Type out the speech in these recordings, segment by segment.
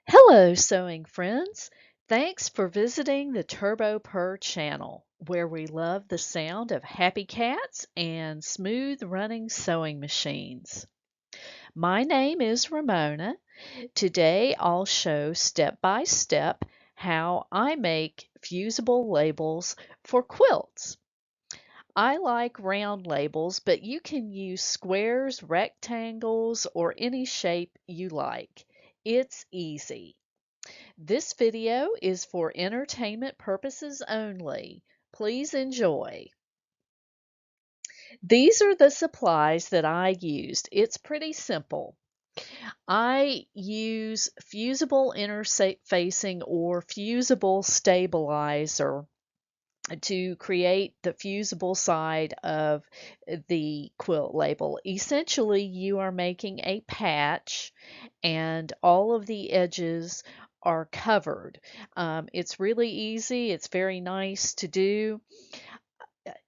Hello, sewing friends. Thanks for visiting the TurboPurr channel, where we love the sound of happy cats and smooth running sewing machines. My name is Ramona. Today I'll show step by step how I make fusible labels for quilts. I like round labels, but you can use squares, rectangles, or any shape you like. It's easy. This video is for entertainment purposes only. Please enjoy. These are the supplies that I used. It's pretty simple. I use fusible interfacing or fusible stabilizer to create the fusible side of the quilt label. Essentially, you are making a patch and all of the edges are covered. It's really easy, it's very nice to do.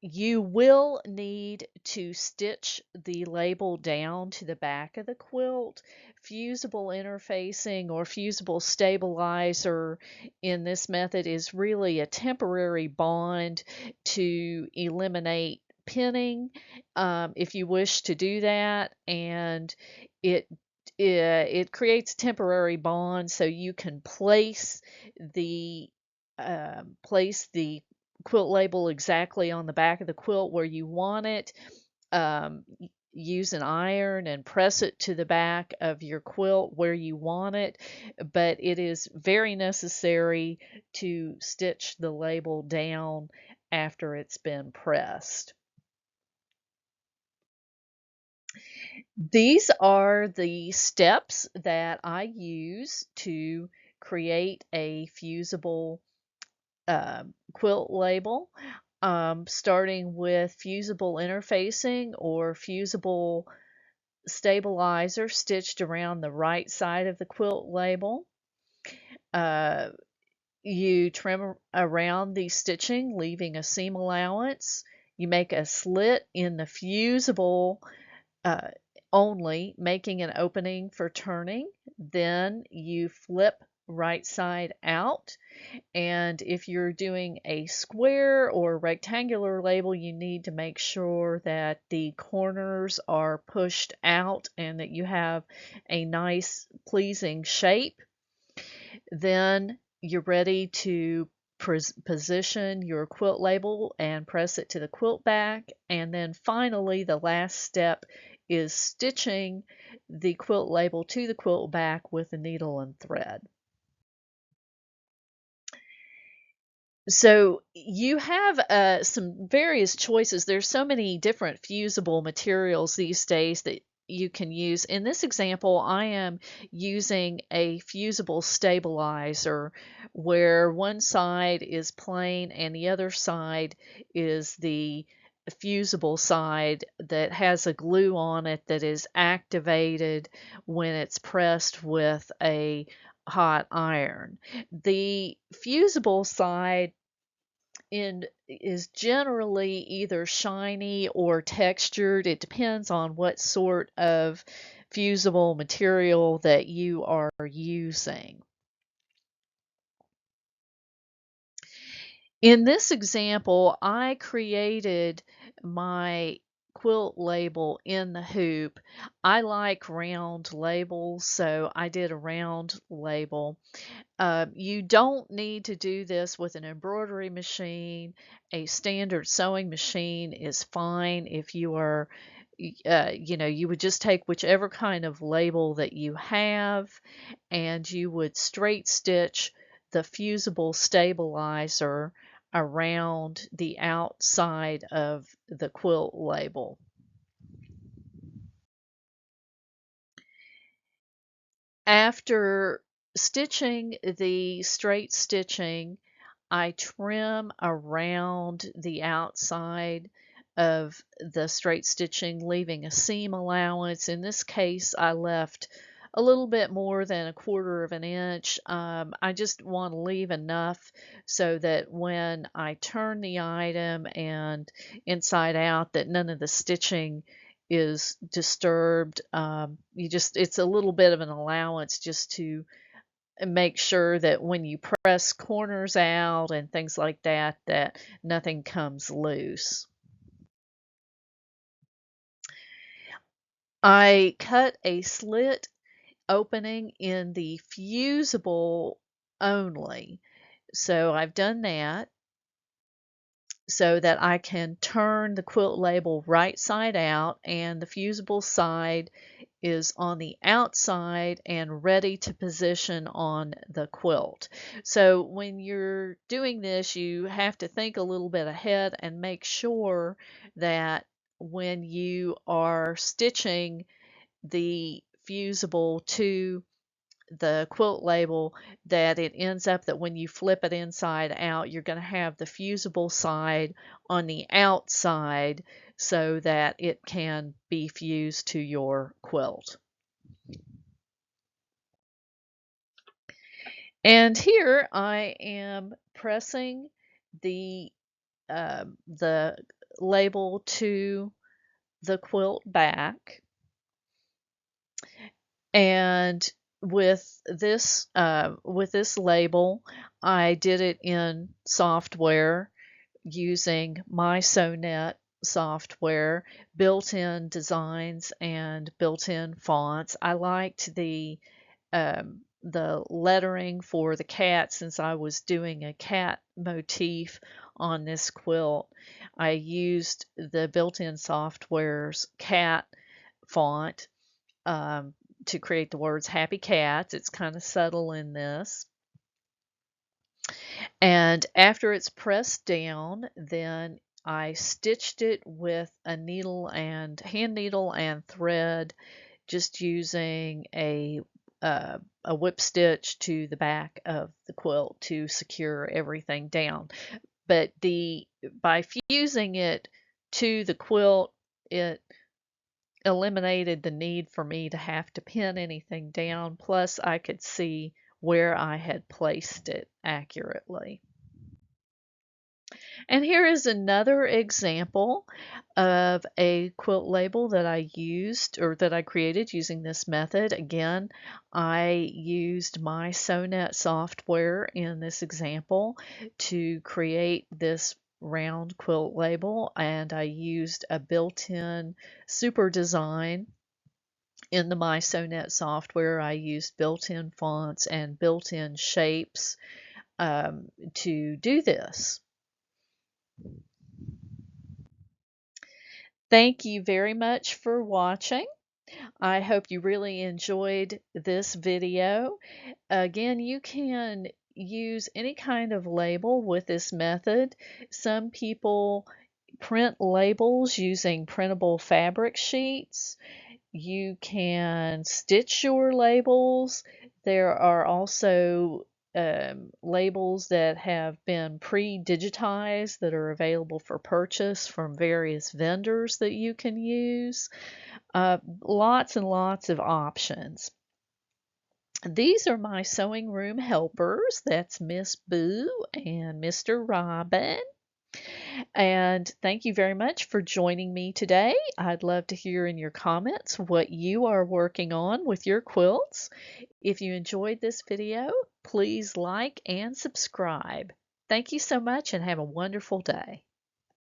You will need to stitch the label down to the back of the quilt. Fusible interfacing or fusible stabilizer in this method is really a temporary bond to eliminate pinning if you wish to do that, and it it creates temporary bond so you can the place the quilt label exactly on the back of the quilt where you want it. Um, Use an iron and press it to the back of your quilt where you want it, but it is very necessary to stitch the label down after it's been pressed. These are the steps that I use to create a fusible quilt label, starting with fusible interfacing or fusible stabilizer stitched around the right side of the quilt label. Uh, you trim around the stitching, leaving a seam allowance. You make a slit in the fusible uh, only, making an opening for turning. Then you flip right side out. And if you're doing a square or rectangular label, you need to make sure that the corners are pushed out and that you have a nice, pleasing shape. Then you're ready to position your quilt label and press it to the quilt back. And then finally, the last step is stitching the quilt label to the quilt back with a needle and thread. So you have some various choices. There's so many different fusible materials these days that you can use. In this example, I am using a fusible stabilizer where one side is plain and the other side is the fusible side that has a glue on it that is activated when it's pressed with a hot iron. The fusible side is generally either shiny or textured. It depends on what sort of fusible material that you are using. In this example, I created my quilt label in the hoop. I like round labels, so I did a round label. You don't need to do this with an embroidery machine. A standard sewing machine is fine if you are, you would just take whichever kind of label that you have and you would straight stitch the fusible stabilizer around the outside of the quilt label. After stitching the straight stitching, I trim around the outside of the straight stitching, leaving a seam allowance. In this case, I left a little bit more than 1/4 of an inch. I just want to leave enough so that when I turn the item and inside out that none of the stitching is disturbed. It's a little bit of an allowance just to make sure that when you press corners out and things like that, that nothing comes loose. I cut a slit opening in the fusible only. So I've done that so that I can turn the quilt label right side out, and the fusible side is on the outside and ready to position on the quilt. So when you're doing this, you have to think a little bit ahead and make sure that when you are stitching the fusible to the quilt label, that it ends up that when you flip it inside out, you're going to have the fusible side on the outside so that it can be fused to your quilt. And here I am pressing the the label to the quilt back, and with this label, I did it in software using my Sewnet software, built-in designs and built-in fonts. I liked the lettering for the cat, since I was doing a cat motif on this quilt. I used the built-in software's cat font to create the words happy cats. It's kind of subtle in this. And after it's pressed down, then I stitched it with a needle and hand needle and thread, just using a whip stitch to the back of the quilt to secure everything down. But by fusing it to the quilt, it eliminated the need for me to have to pin anything down. Plus, I could see where I had placed it accurately. And here is another example of a quilt label that I used, or that I created using this method. Again, I used my Sewnet software in this example to create this round quilt label, and I used a built-in super design in the My Sewnet software. I used built-in fonts and built-in shapes to do this. Thank you very much for watching. I hope you really enjoyed this video. Again, you can use any kind of label with this method. Some people print labels using printable fabric sheets. You can stitch your labels. There are also labels that have been pre-digitized that are available for purchase from various vendors that you can use. Lots and lots of options. These are my sewing room helpers. That's Miss Boo and Mr. Robin. And thank you very much for joining me today. I'd love to hear in your comments what you are working on with your quilts. If you enjoyed this video, please like and subscribe. Thank you so much and have a wonderful day.